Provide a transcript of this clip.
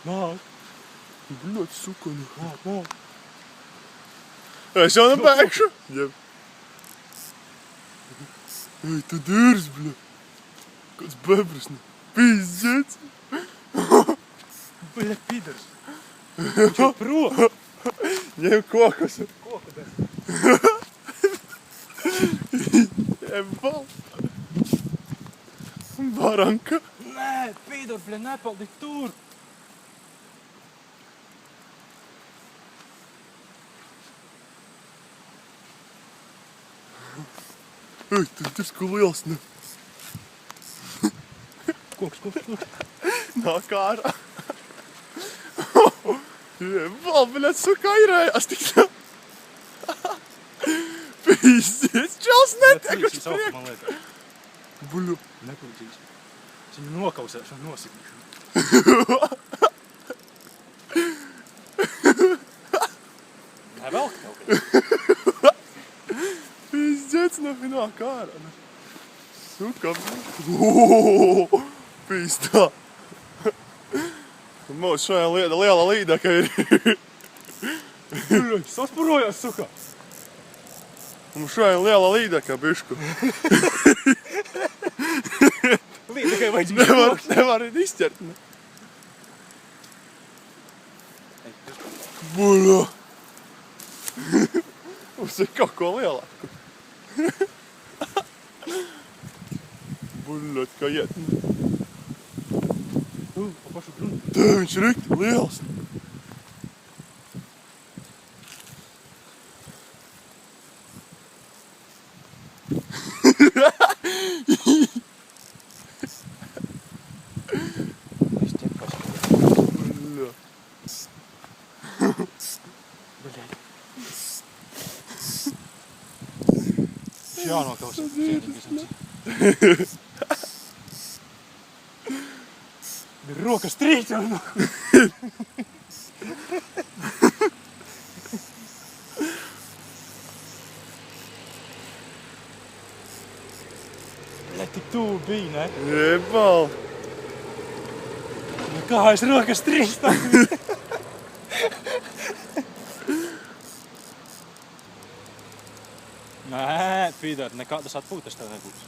Maak. Блядь, сука, нахуй. Maak. Hij aan de bek, ja. Эй, ты дырс, бля. Как с бебрусным. Пиздец. Бля, пидор. Чё, про? Не кокос. Коку, да. Ебал. Баранка. Nee, pidor, bля, nepal dit tur. Эй, ты скулился, ne? Koks. Nāk ārā. Ебал, блядь, сука, airējās tik tā. Pīsties, čels netiek uz priekšu. Man liekas. Bļu. Nekurķīs. Es viņu nokausēšu un nosikīšu. Nē, vēl kaut kas. Pīsties, nāk ārā. Suka, pīstā. Mums šajā liela līdaka ir. Sasparojās, suka. Mums šajā liela līdaka, bišku. Līdakai vajadz Nevar izķert, ne? Buļo. Mums ir kaut ko lielāku. Buļot, kā iet. Pa pašu gruntu. Tā viņš ir rikti liels. Izķer pašu. Buļo. Bļaļ. Jānokausē. Ir rokas trīķa. Bļaļ, tik tuvu bija, ne? Jebal. Nu kā es rokas trīķa? Nē, pīdār, nekādas atpūtas tev nebūs.